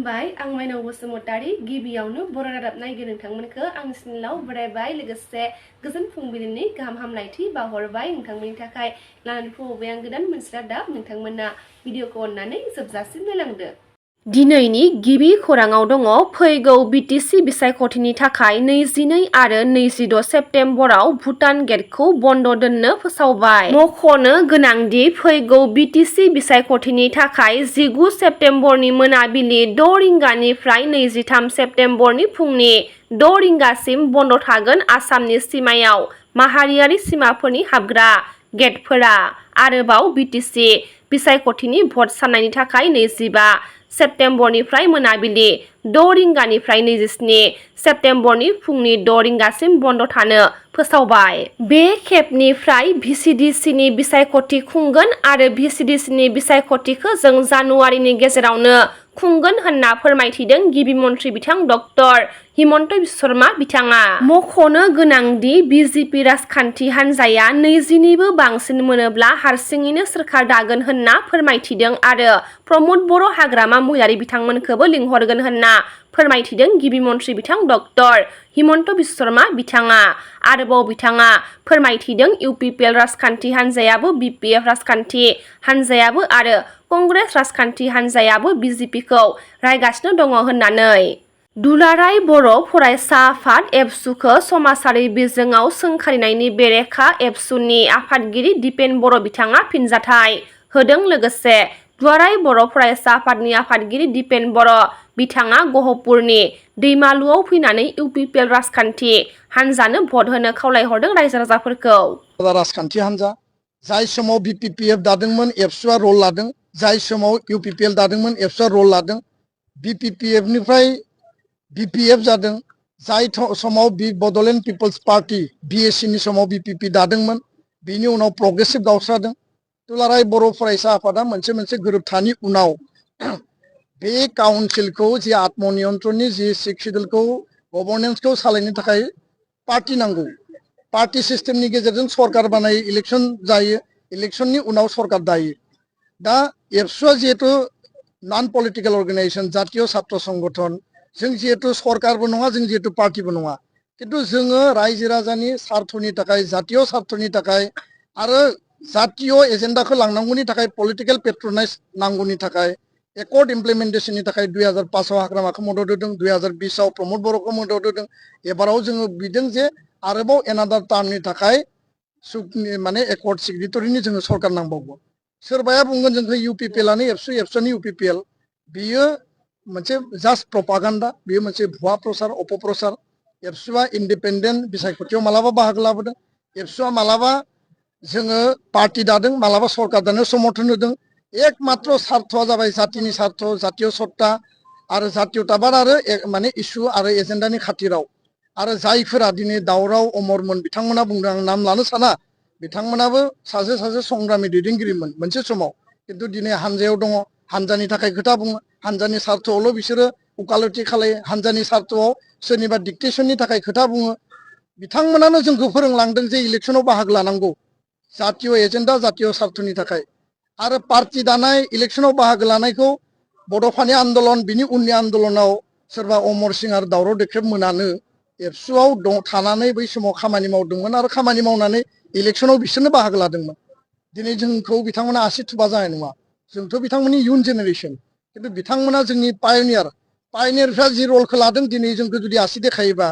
खुलुमबाय आं माइनाव बसुमतारी गिबियावनो बर' रादाब नायगिर नोंथांमोनखौ आंनि चेनेलाव बरायबाय लोगोसे गोजोन फुंबिलिनि गाहाम हामलायथि बावहरबाय नोंथांमोननि थाखाय लानानै फैबाय आं गोदान मोनसे रादाब नोंथांमोना भिडिअखौ अननानै जोबजासिम नायलांदो। दिनैनि गिबि खौराङाव दङ फैगौ बिटिसि बिसायख'थिनि थाखाय 22 आरो 26 सेप्तेम्बराव भुटान गेटखौ बन्द दोननो फोसावबाय। मख'नो गोनांदि फैगौ बिटिसि बिसायख'थिनि थाखाय 19 सेप्तेम्बरनि मोनाबिलि 6 रिंगानिफ्राय 23 सेप्तेम्बरनि फुंनि 6 रिंगासिम बन्द थागोन आसामनि सिमायाव माहारियारि सिमाफोरनि हाबग्रा गेटफोरा। आरोबाव बिटिसि बिसायख'थिनि भट साननायनि थाखाय 25 सेप्तेम्बरनिफ्राय मोनाबिलि 6 रिंगानिफ्राय 27 सेप्तेम्बरनि फुंनि 6 रिंगासिम बन्द थानो फोसावबाय। बे खेबनिफ्राय भिसिडिसिनि बिसायख'थि खुंगोन आरो भिसिडिसिनि बिसायख'थिखौ जों जानुवारिनि गेजेरावनो खुंगोन होनना फोरमायथिदों गिबि मन्थ्रि बिथां डक्टर हिमन्त बिश्व शर्मा बिथाङा। मख'नो गोनांदि बिजेपि राजखान्थि हान्जाया 20 निबो बांसिन मोनोब्ला हारसिङैनो सोरखार दागोन होनना फोरमायथिदों आरो प्रमद बर' हाग्रामा महिलारि बिथांमोनखौबो लिंहरगोन होनना फोरमायथिदों गिबि मन्थ्रि बिथां डक्टर हिमन्त बिश्व शर्मा बिथाङा। आरोबाव बिथाङा फोरमायथिदों इउपिपिएल राजखान्थि हान्जायाबो बिपिएफ राजखान्थि हान्जायाबो आरो कंग्रेस राजखान्थि हान्जायाबो बिजेपिखौ रायगासिनो दङ होननानै। दुलाराय बर' फरायसा आफाद एबसुखौ समाजारि बिजोङाव सोंखारिनायनि बेरेखा एबसुनि आफादगिरि दिपेन बर' बिथाङा फिनजाथाय होदों। लोगोसे दुलाराय बर' फरायसा आफादनि आफादगिरि दिपेन बर' बिथाङा गहपुरनि दैमालुआव फैनानै इउपिपिएल राजखान्थि हान्जानो भट होनो खावलायहरदों रायजो राजाफोरखौ। राजखान्थि हान्जा जाय समाव बिपिपिएफ दादोंमोन एबसुआ रल लादों, जाय समाव इउपिपिएल दादोंमोन एबसुआ रल लादों, बिपिपिएफ निफ्राय बिपिएफ जादों, जाय समाव बड'लेण्ड पिपल्स पार्टी बिएसि नि समाव बिपिपि दादोंमोन, बिनि उनाव प्रग्रेसिभ गावस्रादों। दुलाराय बर' फरायसा आफादा मोनसे गोरोबथानि उनाव बे काउन्सिलखौ जि आत्मनियन्त्रणनि जि 6 शिड्युलखौ गभर्नेन्सखौ सालायनो थाखाय पार्टी नांगौ। पार्टी सिस्टेमनि गेजेरजों सरकार बानायो, इलेक्शन जायो, इलेक्शननि उनाव सरकार दायो। दा एबसुआ जिहेतु नन पलिटिकल अर्गेनाइजेशन जातीय छात्र संगठन, जों जिहेतु सरकारबो नङा, जों जिहेतु पार्टीबो नङा, किन्तु जोङो रायजो राजानि सार्थनि थाखाय, जातीय सार्थनि थाखाय आरो जातीय एजेन्डाखौ लांनांगौनि थाखाय, पलिटिकल पेट्रनाइज नांगौनि थाखाय, एकर्ड इमप्लिमेन्टेशननि थाखाय 2005 आव हाग्रामाखौ मदद होदों, 2020 आव प्रमद बर'खौ मदद होदों। एबाराव जोङो बिदों जे आरोबाव एनादार टार्मनि थाखाय माने एकर्ड सिगनेटरिनि जोङो सरकार नांबावगौ। सोरबाया बुंगोन जोंखौ इउपिपिएलआनो एबसु, एबसुआनो इउपिपिएल। बियो मोनसे जास्ट प्रपागान्डा, बियो मोनसे भुवा प्रचार, अपप्रचार। एबसुआ इन्डिपेन्डेन्ट बिसायख'थियाव मालाबा बाहागो लाबोदों, एबसुआ मालाबा जोङो पार्टी दादों, मालाबा सरकार दानो समर्थन होदों। एकमात्र सार्थआ जाबाय जातिनि सार्थ, जातीय सत्ता आरो जातीयताबाद आरो माने इसु आरो एजेन्डानि खाथिराव। आरो जायफोरा दिनै दावराव अमरमोन बिथांमोना बुंदों, आं नाम लानो साना, बिथांमोनाबो सासे संग्रामि दैदेनगिरिमोन मोनसे समाव, किन्तु दिनै हानजायाव दङ, हानजानि थाखाय खोथा बुङो, हानजानि सार्थआवल' बिसोरो उकालति खालायो, हानजानि सार्थआव सोरनिबा डिक्टेसननि थाखाय खोथा बुङो। बिथांमोनानो जोंखौ फोरोंलांदों जे इलेक्शनाव बाहागो लानांगौ जातीय एजेन्डा, जातीय सार्थनि थाखाय। आरो पार्टी दानाय, इलेक्शनाव बाहागो लानायखौ बड'फानि आन्दलन, बिनि उननि आन्दलनाव सोरबा अमर सिंह आरो दावराव देख्रेब मोनानो एबसुआव थानानै बै समाव खामानि मावदोंमोन आरो खामानि मावनानै इलेक्शनाव बिसोरनो बाहागो लादोंमोन। दिनै जोंखौ बिथांमोना आसि थुबा जानाय नङा, जोंथ' बिथांमोननि इयुन जेनेरेसन, किन्तु बिथांमोना जोंनि पायनियारफ्रा जि रलखौ लादों, दिनै जोंखौ जुदि आसि देखायोबा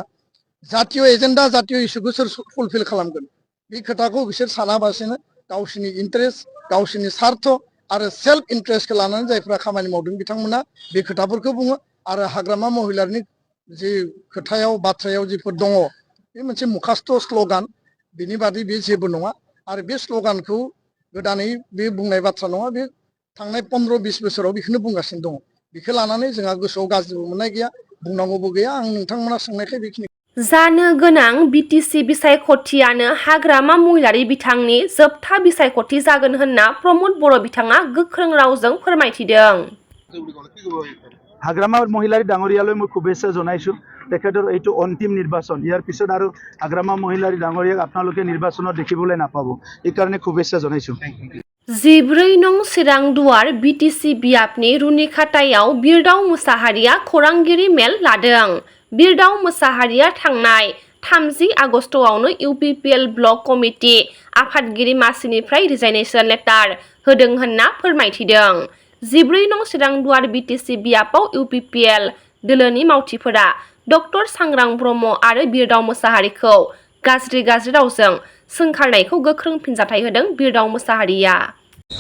जातीय एजेन्डा, जातीय इस्युखौ सोर फुलफिल खालामगोन? बे खोथाखौ बिसोर सानाबासिनो गावसोरनि इन्टारेस्ट, गावसोरनि सार्थ आरो सेल्फ इन्टारेस्टखौ लानानै जायफ्रा खामानि मावदों बिथांमोना बे खोथाफोरखौ बुङो। आरो हाग्रामा महिलारिनि जि खोथायाव बाथ्रायाव जिफोर दङ, बे मोनसे मुखास्थ' स्ल'गान, बिनि बादै बे जेबो नङा। आरो बे स्ल'गानखौ गोदानै बे बुंनाय बाथ्रा नङा, बे थांनाय 15-20 बोसोराव बेखौनो बुंगासिनो दङ। बेखौ लानानै जोंहा गोसोआव गाज्रिबो मोननाय गैया, बुंनांगौबो गैया। आं नोंथांमोना सोंनायखाय बेखिनि जानो गोनां बिटिसि बिसायख'थियानो हाग्रामा महिलारि बिथांनि जोबथा बिसायख'थि जागोन होनना प्रमद बर' बिथाङा गोख्रों रावजों फोरमायथिदों। হাগ্ৰামা মহিলাৰী ডাঙৰীয়ালৈ মই শুভেচ্ছা জনাইছোঁ। তেখেতৰ এইটো অন্তিম নিৰ্বাচন, ইয়াৰ পিছত আৰু হাগ্ৰামা মহিলাৰী ডাঙৰীয়াক আপোনালোকে নিৰ্বাচনত দেখিবলৈ নাপাব, এইকাৰণে শুভেচ্ছা জনাইছোঁ। 14 नं चिरांदुवार बिटिसि बियाबनि रुनिखातायाव बिरदाव मोसाहारिया खौरांगिरि मेल लादों। बिरदाव मोसाहारिया थांनाय 30 आगस्टआवनो इउपिपिएल ब्लक कमिटि आफादगिरि मासिनिफ्राय रिजाइनेसन लेटार होदों होनना फोरमायथिदों। 14 नं चिरांदुवार बिटिसि बियाबाव इउपिपिएल दोलोनि मावथिफोरा डक्टर सांग्रां ब्रह्म आरो बिरदाव मोसाहारिखौ गाज्रि रावजों सोंखारनायखौ गोख्रों फिनजाथाय होदों बिरदाव मोसाहारिया।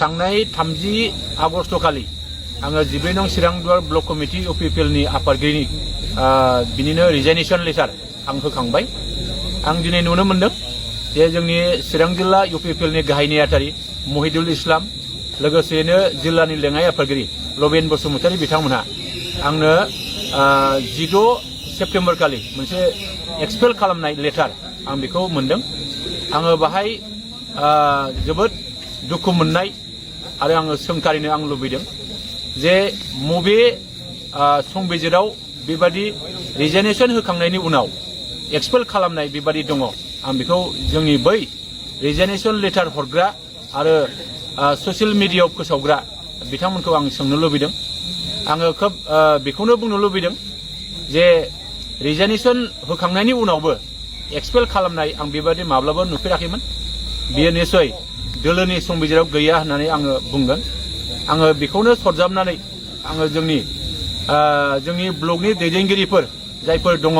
थांनाय 30 आगस्ट खालि आङो 14 नं चिरांदुवार ब्लक कमिटि इउपिपिएल नि आफादगिरिनि बिनिनो रिजाइनेसन लेटार आं होखांबाय। आं दिनै नुनो मोनदों जे जोंनि चिरां जिल्ला इउपिपिएल नि गाहाय नेहाथारि महिदुल इस्लाम लोगोसेनो जिल्लानि लेङाइ आफादगिरि लबेन बसुमतारी बिथांमोनहा आंनो 16 सेप्तेम्बर खालि मोनसे एक्सपेल खालामनाय लेटार आं बेखौ मोनदों। आङो बाहाय जोबोद दुखु मोननाय आरो आङो सोंखारिनो आं लुबैदों जे मबे संबिजिराव बेबादि रिजाइनेसन होखांनायनि उनाव एक्सपेल खालामनाय बेबादि दङ। आं बेखौ जोंनि बै रिजाइनेसन लेटार हरग्रा आरो ससियेल मिडियायाव फोसावग्रा बिथांमोनखौ आं सोंनो लुबैदों। आङो खोब बेखौनो बुंनो लुबैदों जे रिजाइनेसन होखांनायनि उनावबो एक्सपेल खालामनाय आं बेबादि माब्लाबा नुफेराखैमोन। बेयो निश्चय दोलोनि संबिजिराव गैया होननानै आङो बुंगोन। आङो बेखौनो सरजाबनानै आङो जोंनि ब्लकनि दैदेनगिरिफोर जायफोर दङ,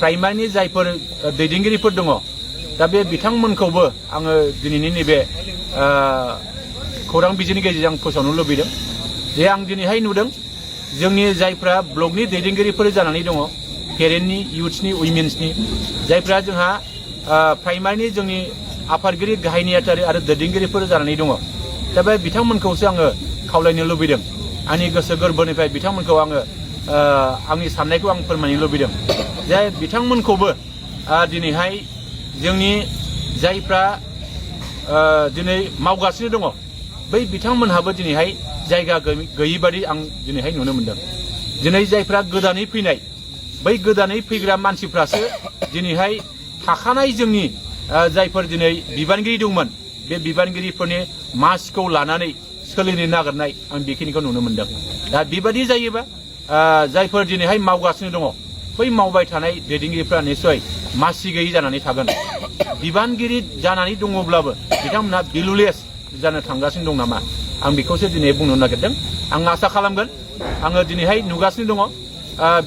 प्राइमारिनि जायफोर दैदेनगिरिफोर दङ, दा बे बिथांमोनखौबो आङो दिनैनि नैबे खौरां बिजोंनि गेजेरजों फोसावनो लुबैदों जे आं दिनैहाय नुदों जोंनि जायफ्रा ब्लकनि दैदेनगिरिफोर जानानै दङ, पेरेन्टनि, इउथ्सनि, उइमेन्सनि, जायफ्रा जोंहा प्राइमारिनि जोंनि आफादगिरि गाहाय नेहाथारि आरो दैदेनगिरिफोर जानानै दङ। दा बे बिथांमोनखौसो आङो खावलायनो लुबैदों। आंनि गोसो गोरबोनिफ्राय बिथांमोनखौ आङो आंनि साननायखौ आं फोरमायनो लुबैदों जे बिथांमोनखौबो दिनैहाय जोंनि जायफ्रा दिनै मावगासिनो दङ बै बिथांमोनहाबो दिनैहाय जायगा गैयि बादि आं दिनैहाय नुनो मोनदों। दिनै जायफ्रा गोदानै फैनाय बै गोदानै फैग्रा मानसिफ्रासो दिनैहाय थाखानाय जोंनि जायफोर दिनै बिबानगिरि दंमोन बे बिबानगिरिफोरनि मासिखौ लानानै सोलिनो नागिरनाय आं बेखिनिखौ नुनो मोनदों। दा बेबादि जायोबा जायफोर दिनैहाय मावगासिनो दङ बै मावबाय थानाय दैदेनगिरिफ्रा निश्चय मासि गैयै जानानै थागोन। बिबानगिरि जानानै दङब्लाबो बिथांमोनहा भेलुलेस जानो थांगासिनो दं नामा, आं बेखौसो दिनै बुंनो नागिरदों। आं आसा खालामगोन, आङो दिनैहाय नुगासिनो दङ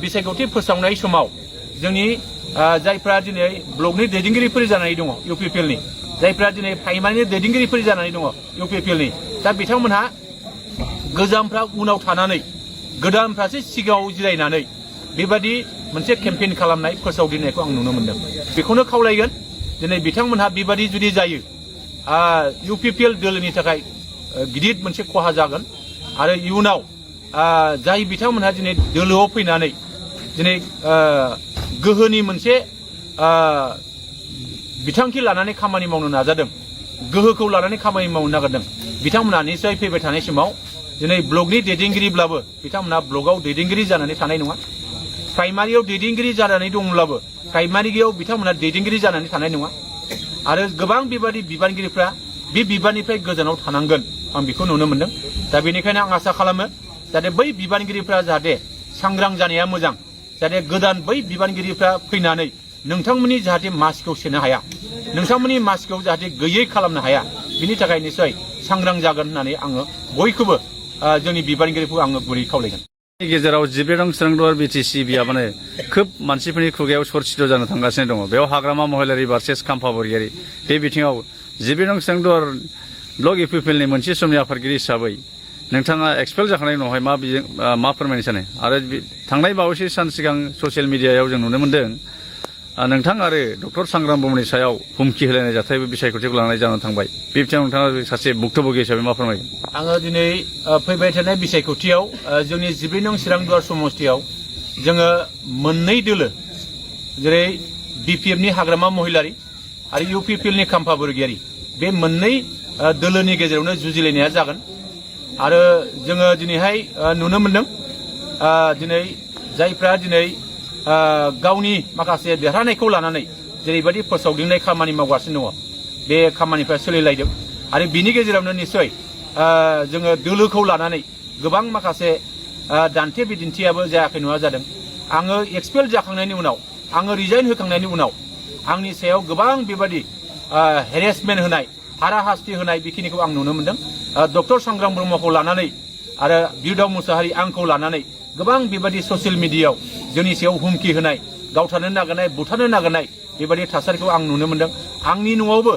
बिसायख'थि फोसावनाय समाव जोंनि जायफ्रा दिनै ब्लकनि दैदेनगिरिफोर जानानै दङ इउपिपिएलनि, जायफ्रा दिनै प्राइमारिनि दैदेनगिरिफोर जानानै दङ इउपिपिएलनि, दा बिथांमोनहा गोजामफ्रा उनाव थानानै गोदानफ्रासो सिगाङाव जिरायनानै बेबादि मोनसे केम्पेइन खालामनाय फोसावदिंनायखौ आं नुनो मोनदों। बेखौनो खावलायगोन दिनै बिथांमोनहा बेबादि जुदि जायो इउपिपिएल दोलोनि थाखाय गिदिर मोनसे खहा जागोन आरो इयुनाव जाय बिथांमोनहा दिनै दोलोआव फैनानै दिनै गोहोनि मोनसे बिथांखि लानानै खामानि मावनो नाजादों, गोहोखौ लानानै खामानि मावनो नागिरदों, बिथांमोनहा निश्चय फैबाय थानाय समाव दिनै ब्लकनि दैदेनगिरिब्लाबो बिथांमोनहा ब्लकआव दैदेनगिरि जानानै थानाय नङा। प्राइमारियाव दैदेनगिरि जानानै दंब्लाबो प्राइमारियाव बिथांमोनहा दैदेनगिरि जानानै थानाय नङा आरो गोबां बेबादि बिबानगिरिफ्रा बे बिबाननिफ्राय गोजानाव थानांगोन आं बेखौ नुनो मोनदों। दा बेनिखायनो आं आसा खालामो जाहाथे बै बिबानगिरिफ्रा जाहाथे सांग्रां जानाया मोजां, जाहाथे गोदान बै बिबानगिरिफ्रा फैनानै नोंथांमोननि जाहाथे मासिखौ सेनो हाया, नोंथांमोननि मासिखौ जाहाथे गैयै खालामनो हाया, बिनि थाखाय निश्चय सांग्रां जागोन होननानै आङो बयखौबो जोंनि बिबानगिरिखौ आङो गुरै खावलायगोन। गेजेराव 14 नं चिरांदुवार बिटिसि बियाबानो खोब मानसिफोरनि खुगायाव सरसिथ' जानो थांगासिनो दङ। बेयाव हाग्रामा महिलारि भार्सेस खाम्फा बरगयारि, बे बिथिङाव 14 नं चिरांदुवार ब्लक इउपिपिएलनि मोनसे समनि आफादगिरि हिसाबै नोंथाङा एक्सपेल जाखांनायनि उनावहाय मा फोरमायनो सानो? आरो थांनाय बावैसो सान सिगां ससियेल मिडियायाव जों नुनो मोन्दों नोंथां आरो डक्टर सांग्रां ब्रह्मनि सायाव हुमखि होलायनाय जाथायबो बिसायख'थिखौ लानाय जानानै थांबाय। बे बिथिङाव नोंथाङा सासे भुक्तभोगि हिसाबै मा फोरमायगोन? आङो दिनै फैबाय थानाय बिसायख'थियाव जोंनि 14 नं चिरांदुवार समस्तियाव जोङो मोननै दोलो जेरै बिपिएफनि हाग्रामा महिलारि आरो इउपिपिएलनि खाम्फा बरगयारि, बे मोननै दोलोनि गेजेरावनो जुजिलायनाया जागोन आरो जोङो दिनैहाय नुनो मोनदों दिनै जायफ्रा दिनै गावनि माखासे देरहानायखौ लानानै जेरैबायदि फोसावदिंनाय खामानि मावगासिनो दङ बे खामानिफ्रा सोलिलायदों आरो बिनि गेजेरावनो निश्चय जोङो दोलोखौ लानानै गोबां माखासे दान्थे बिदिन्थियाबो जायाखै नङा जादों। आङो एक्सपेल जाखांनायनि उनाव आङो रिजाइन होखांनायनि उनाव आंनि सायाव गोबां बेबादि हेरेसमेन्ट होनाय हाराहास्ति होनाय बेखिनिखौ आं नुनो मोनदों। डक्टर संग्राम ब्रह्मखौ लानानै आरो बिरदाव मुसाहारि आंखौ लानानै गोबां बेबादि ससियेल मिडियायाव जोंनि सायाव हुमखि होनाय, गावथारनो नागिरनाय, बुथारनो नागिरनाय बेबादि थासारिखौ आं नुनो मोनदों। आंनि न'आवबो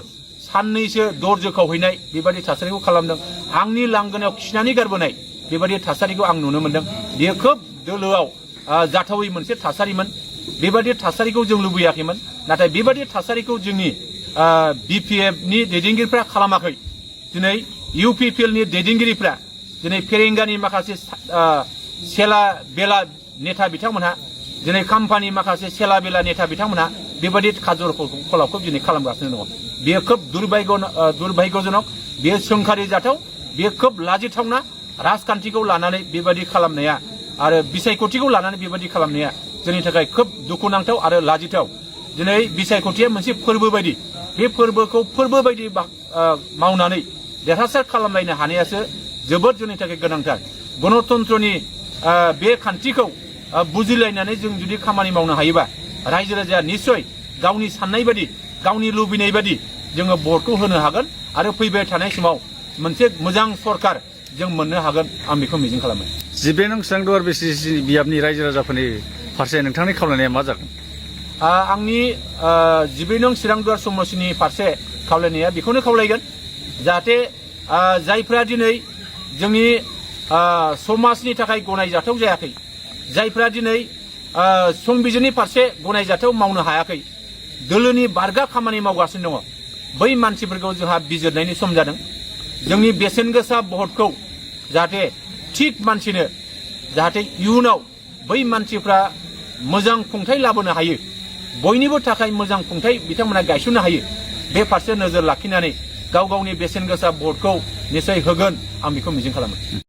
साननैसो दरजो खावहैनाय बेबादि थासारिखौ खालामदों। आंनि लांगोनायाव खिनानै गारबोनाय बेबादि थासारिखौ आं नुनो मोनदों। बेयो खोब दोलोआव जाथावै मोनसे थासारिमोन। बेबादि थासारिखौ जों लुबैयाखैमोन। नाथाय बेबादि थासारिखौ जोंनि बिपिएफनि दैदेनगिरिफ्रा खालामाखै। दिनै इउपिपिएलनि दैदेनगिरिफ्रा दिनै फेरेंगानि माखासे सेला बेला नेता बिथांमोनहा दिनै खाम्फानि माखासे सेला बेला नेता बिथांमोनहा बेबादि खाजर खलाबखौ दिनै खालामगासिनो दङ। बेयो खोब दुर्भाग्यजनक, बेयो सोंखारि जाथाव, बेयो खोब लाजिथावना। राजखान्थिखौ लानानै बेबादि खालामनाया आरो बिसायख'थिखौ लानानै बेबादि खालामनाया जोंनि थाखाय खोब दुखुनांथाव आरो लाजिथाव। दिनै बिसायख'थिया मोनसे फोरबो बायदि, बे फोरबोखौ फोरबो बायदि मावनानै देरहासार खालामलायनो हानायासो जोबोद जोंनि थाखाय गोनांथार। गणतन्त्रनि बे खान्थिखौ बुजिलायनानै जों जुदि खामानि मावनो हायोबा रायजो राजाया निश्चय गावनि साननाय बादि, गावनि लुबैनाय बादि जोङो भटखौ होनो हागोन आरो फैबाय थानाय समाव मोनसे मोजां सरकार जों मोननो हागोन। आं बेखौ मिजिं खालामो। 14 नं चिरांदुवार बिटिसि बियाबनि रायजो राजाफोरनि फारसे नोंथांनि खावलायनाया मा जागोन? आंनि 14 नं चिरांदुवार समष्टिनि फारसे खावलायनाया बेखौनो खावलायगोन जाहाथे जायफ्रा दिनै जोंनि समाजनि थाखाय गनायजाथाव जायाखै, जायफ्रा दिनै संबिजिरनि फारसे गनायजाथाव मावनो हायाखै, दोलोनि बारगा खामानि मावगासिनो दङ, बै मानसिफोरखौ जोंहा बिजिरनायनि सम जादों। जोंनि बेसेन गोसा भटखौ जाहाथे थिग मानसिनो, जाहाथे इयुनाव बै मानसिफ्रा मोजां खुंथाय लाबोनो हायो, बयनिबो थाखाय मोजां खुंथाय बिथांमोना गायसननो हायो, बे फारसे नोजोर लाखिनानै गाव गावनि बेसेन गोसा भटखौ निश्चय होगोन। आं बेखौ मिजिं खालामो।